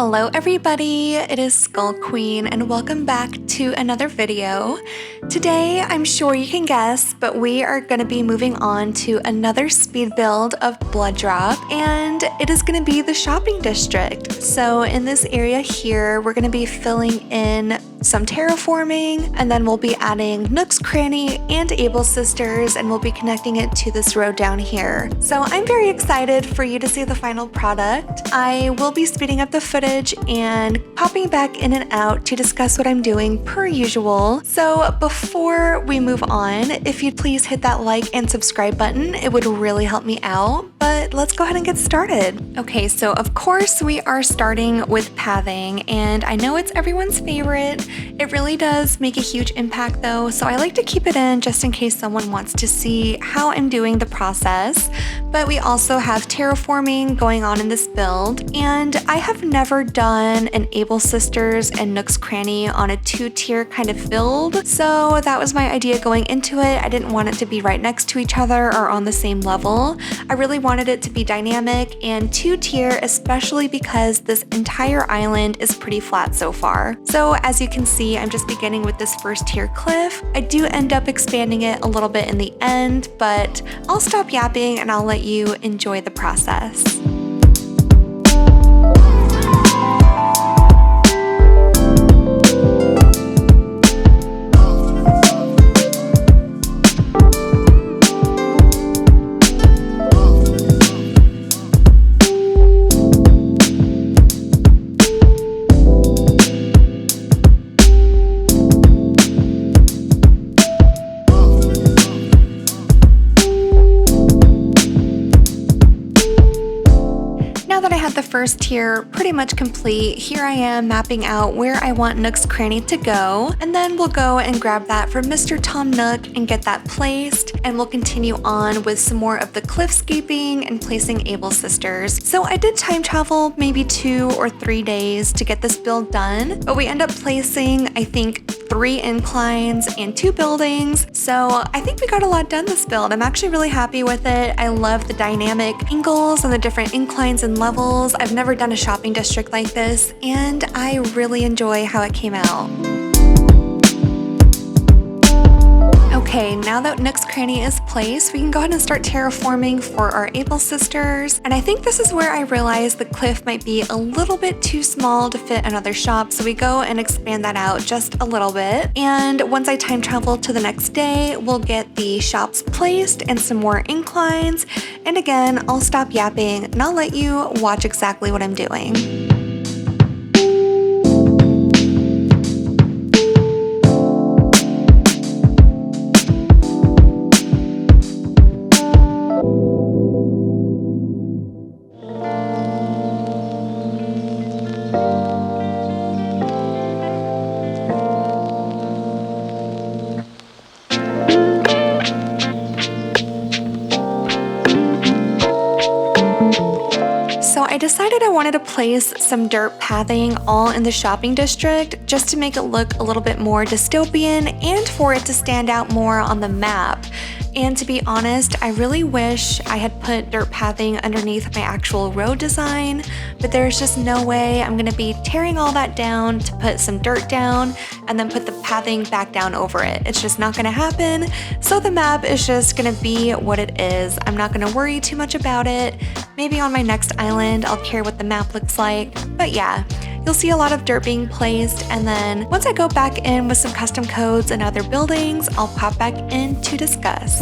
Hello everybody, it is Skull Queen and welcome back to another video. Today, I'm sure you can guess, but we are going to be moving on to another speed build of Blood Drop, and it is going to be the shopping district. So in this area here, we're going to be filling in some terraforming, and then we'll be adding Nook's Cranny and Able Sisters, and we'll be connecting it to this road down here. So I'm very excited for you to see the final product. I will be speeding up the footage and popping back in and out to discuss what I'm doing per usual. So before we move on, if you'd please hit that like and subscribe button, it would really help me out. But let's go ahead and get started. Okay, so of course we are starting with pathing, and I know it's everyone's favorite. It really does make a huge impact though, so I like to keep it in just in case someone wants to see how I'm doing the process. But we also have terraforming going on in this build, and I have never done an Able Sisters and Nook's Cranny on a 2-tier kind of build, so that was my idea going into it. I didn't want it to be right next to each other or on the same level. I really wanted it to be dynamic and 2-tier, especially because this entire island is pretty flat so far. So as you can see, I'm just beginning with this first tier cliff. I do end up expanding it a little bit in the end, but I'll stop yapping and I'll let you enjoy the process. The first tier pretty much complete. Here I am mapping out where I want Nook's Cranny to go, and then we'll go and grab that from Mr. Tom Nook and get that placed, and we'll continue on with some more of the cliffscaping and placing Able Sisters. So I did time travel maybe 2 or 3 days to get this build done, but we end up placing, I think, 3 inclines and 2 buildings. So I think we got a lot done this build. I'm actually really happy with it. I love the dynamic angles and the different inclines and levels. I've never done a shopping district like this, and I really enjoy how it came out. Okay, now that Nook's Cranny is placed, we can go ahead and start terraforming for our Able Sisters. And I think this is where I realized the cliff might be a little bit too small to fit another shop, so we go and expand that out just a little bit. And once I time travel to the next day, we'll get the shops placed and some more inclines. And again, I'll stop yapping and I'll let you watch exactly what I'm doing. I decided I wanted to place some dirt pathing all in the shopping district just to make it look a little bit more dystopian and for it to stand out more on the map. And to be honest, I really wish I had put dirt pathing underneath my actual road design, but there's just no way I'm gonna be tearing all that down to put some dirt down and then put the pathing back down over it. It's just not gonna happen. So the map is just gonna be what it is. I'm not gonna worry too much about it. Maybe on my next island, I'll care what the map looks like. But yeah, you'll see a lot of dirt being placed, and then once I go back in with some custom codes and other buildings, I'll pop back in to discuss.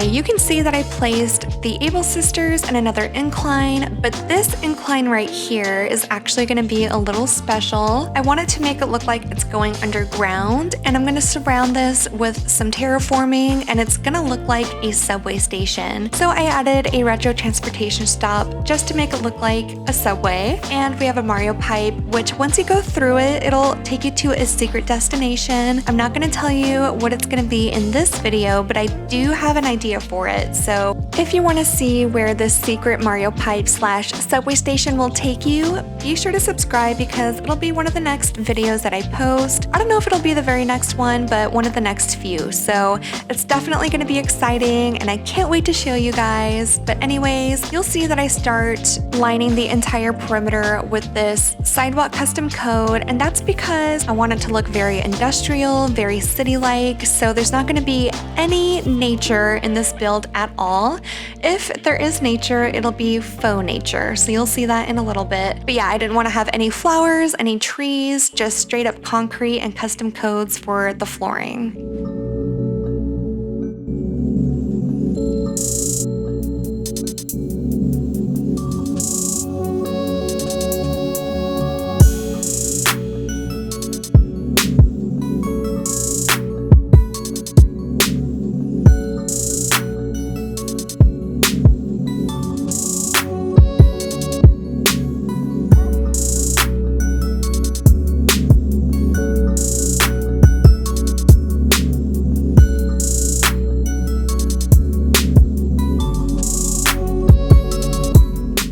you can see that I placed the Able Sisters and another incline, but this incline right here is actually going to be a little special. I wanted to make it look like it's going underground, and I'm going to surround this with some terraforming, and it's going to look like a subway station. So I added a retro transportation stop just to make it look like a subway, and we have a Mario pipe, which once you go through it, it'll take you to a secret destination. I'm not going to tell you what it's going to be in this video, but I do have an idea for it. So if you want to see where this secret Mario pipe / subway station will take you, be sure to subscribe because it'll be one of the next videos that I post. I don't know if it'll be the very next one, but one of the next few. So it's definitely going to be exciting and I can't wait to show you guys. But anyways, you'll see that I start lining the entire perimeter with this sidewalk custom code, and that's because I want it to look very industrial, very city-like. So there's not going to be any nature in this build at all. If there is nature, it'll be faux nature. So you'll see that in a little bit. But yeah, I didn't want to have any flowers, any trees, just straight up concrete and custom codes for the flooring.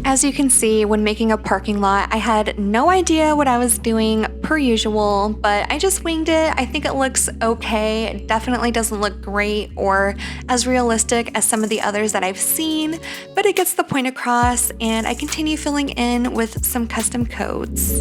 As you can see, when making a parking lot, I had no idea what I was doing per usual, but I just winged it. I think it looks okay. It definitely doesn't look great or as realistic as some of the others that I've seen, but it gets the point across, and I continue filling in with some custom codes.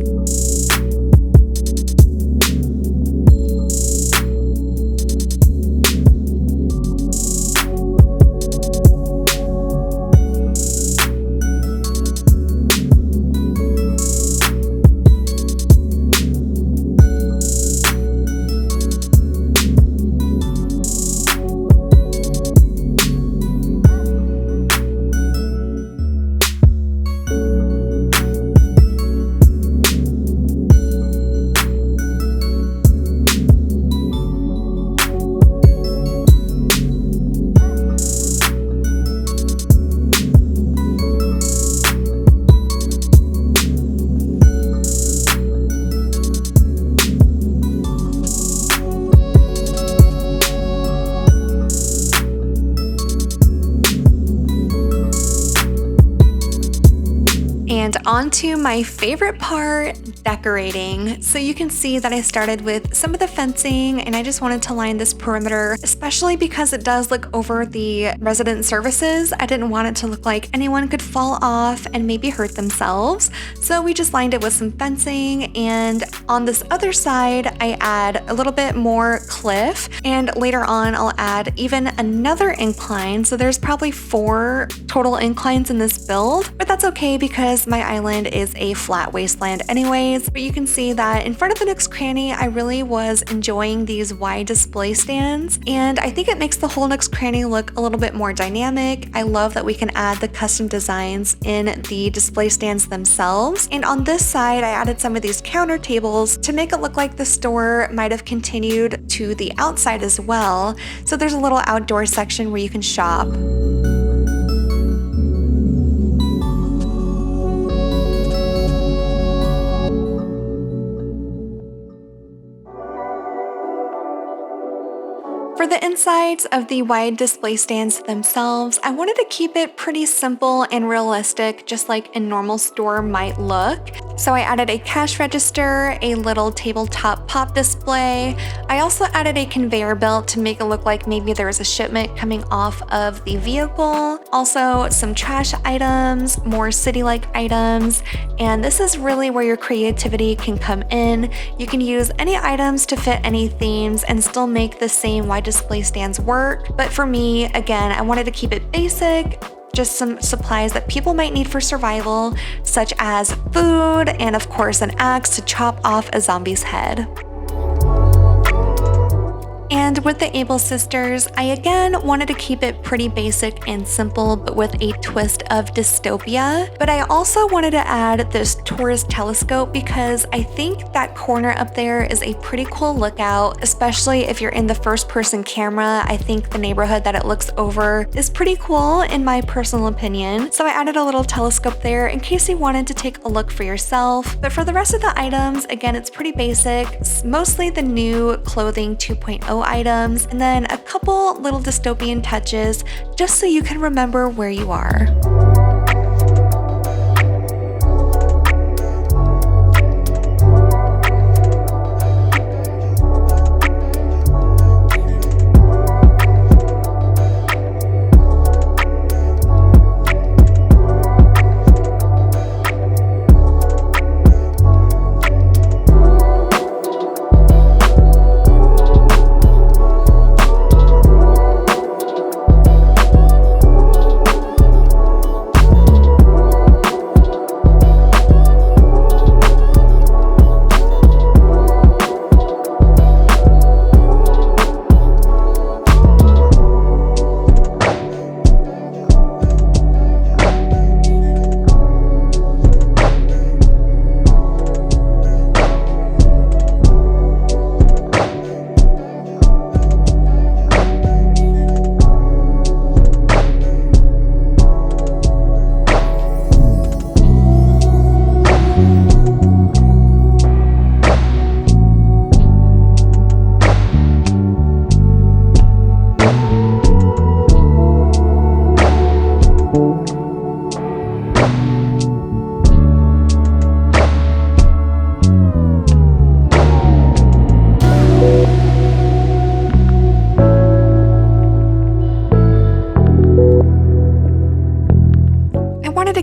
And on to my favorite part, decorating. So you can see that I started with some of the fencing, and I just wanted to line this perimeter, especially because it does look over the resident services. I didn't want it to look like anyone could fall off and maybe hurt themselves. So we just lined it with some fencing, and on this other side, I add a little bit more cliff, and later on I'll add even another incline. So there's probably 4 total inclines in this build, but that's okay because my island is a flat wasteland anyways. But you can see that in front of the next cranny, I really was enjoying these wide display stands, and I think it makes the whole next cranny look a little bit more dynamic. I love that we can add the custom designs in the display stands themselves. And on this side, I added some of these counter tables to make it look like the store might have continued to the outside as well. So there's a little outdoor section where you can shop. For the insides of the wide display stands themselves, I wanted to keep it pretty simple and realistic, just like a normal store might look. So I added a cash register, a little tabletop pop display. I also added a conveyor belt to make it look like maybe there was a shipment coming off of the vehicle. Also some trash items, more city-like items, and this is really where your creativity can come in. You can use any items to fit any themes and still make the same wide display stands work. But for me, again, I wanted to keep it basic, just some supplies that people might need for survival, such as food and of course an axe to chop off a zombie's head. And with the Able sisters, I again wanted to keep it pretty basic and simple, but with a twist of dystopia. But I also wanted to add this tourist telescope because I think that corner up there is a pretty cool lookout, especially if you're in the first-person camera. I think the neighborhood that it looks over is pretty cool in my personal opinion. So I added a little telescope there in case you wanted to take a look for yourself. But for the rest of the items, again, it's pretty basic. It's mostly the new clothing 2.0 items, and then a couple little dystopian touches just so you can remember where you are.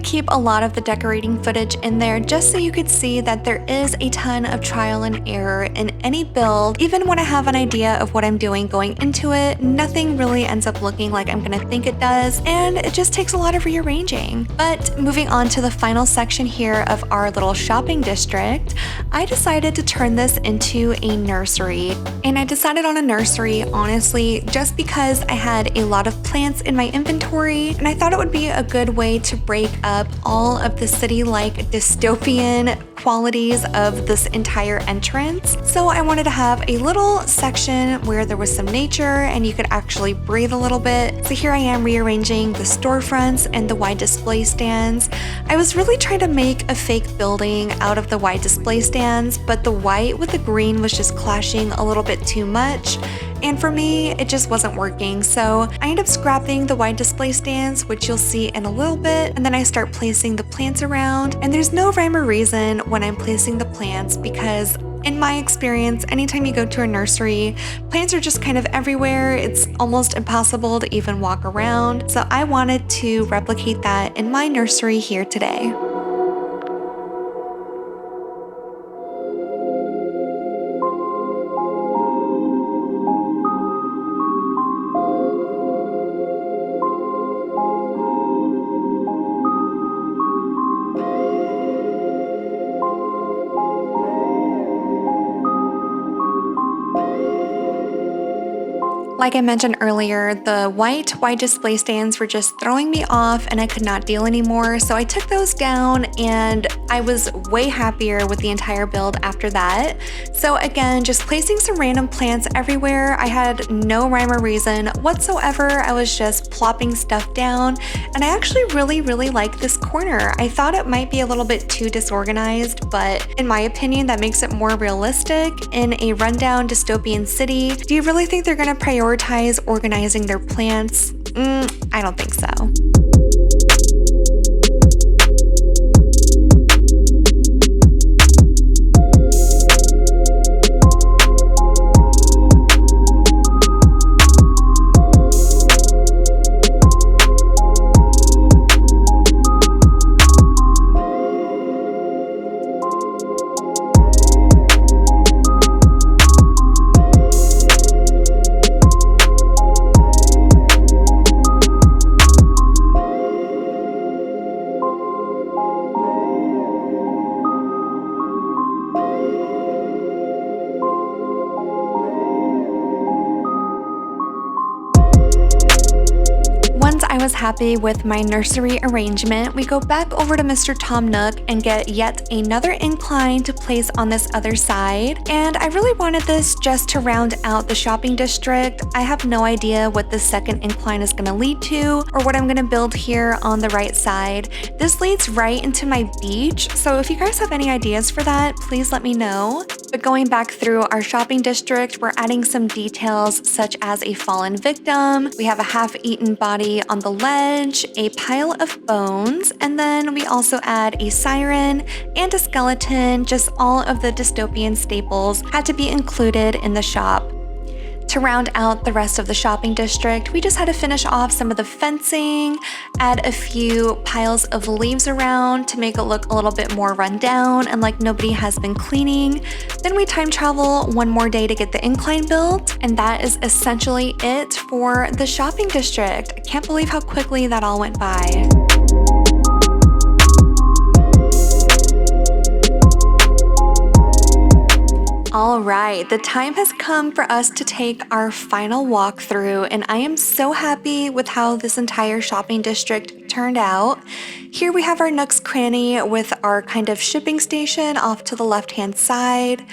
Keep a lot of the decorating footage in there just so you could see that there is a ton of trial and error in any build. Even when I have an idea of what I'm doing going into it, nothing really ends up looking like I'm gonna think it does, and it just takes a lot of rearranging. But moving on to the final section here of our little shopping district, I decided to turn this into a nursery. And I decided on a nursery, honestly, just because I had a lot of plants in my inventory, and I thought it would be a good way to break up all of the city-like dystopian qualities of this entire entrance. So I wanted to have a little section where there was some nature and you could actually breathe a little bit. So here I am rearranging the storefronts and the wide display stands. I was really trying to make a fake building out of the wide display stands, but the white with the green was just clashing a little bit too much. And for me, it just wasn't working. So I ended up scrapping the wide display stands, which you'll see in a little bit. And then I start placing the plants around. And there's no rhyme or reason when I'm placing the plants because in my experience, anytime you go to a nursery, plants are just kind of everywhere. It's almost impossible to even walk around. So I wanted to replicate that in my nursery here today. Like I mentioned earlier, the white wide display stands were just throwing me off and I could not deal anymore. So I took those down and I was way happier with the entire build after that. So again, just placing some random plants everywhere. I had no rhyme or reason whatsoever. I was just plopping stuff down and I actually really like this corner. I thought it might be a little bit too disorganized, but in my opinion, that makes it more realistic in a rundown dystopian city. Do you really think they're gonna prioritize organizing their plants? I don't think so. was happy with my nursery arrangement, we go back over to Mr. Tom Nook and get yet another incline to place on this other side. And I really wanted this just to round out the shopping district. I have no idea what the second incline is going to lead to or what I'm going to build here on the right side. This leads right into my beach, so if you guys have any ideas for that, please let me know. But going back through our shopping district, we're adding some details such as a fallen victim, we have a half-eaten body on the ledge, a pile of bones, and then we also add a siren and a skeleton. Just all of the dystopian staples had to be included in the shop. To round out the rest of the shopping district, we just had to finish off some of the fencing, add a few piles of leaves around to make it look a little bit more run down and like nobody has been cleaning. Then we time travel one more day to get the incline built, and that is essentially it for the shopping district. I can't believe how quickly that all went by. Alright, the time has come for us to take our final walkthrough, and I am so happy with how this entire shopping district turned out. Here we have our Nook's Cranny with our kind of shipping station off to the left-hand side.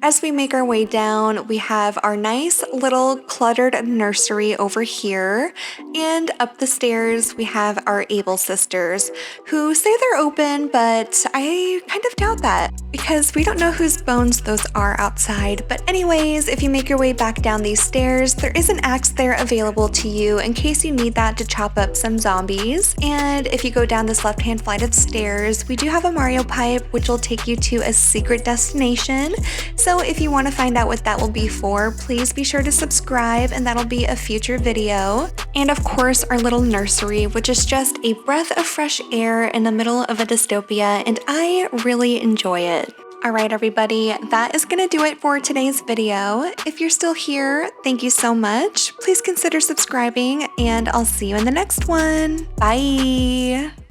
As we make our way down, we have our nice little cluttered nursery over here, and up the stairs we have our Able sisters, who say they're open, but I kind of doubt that because we don't know whose bones those are outside. But anyways, if you make your way back down these stairs, there is an axe there available to you in case you need that to chop up some zombies. And if you go down this left-hand flight of stairs, we do have a Mario pipe which will take you to a secret destination. So if you want to find out what that will be for, please be sure to subscribe and that'll be a future video. And of course our little nursery, which is just a breath of fresh air in the middle of a dystopia, and I really enjoy it. Alright everybody, that is gonna do it for today's video. If you're still here, thank you so much. Please consider subscribing and I'll see you in the next one. Bye!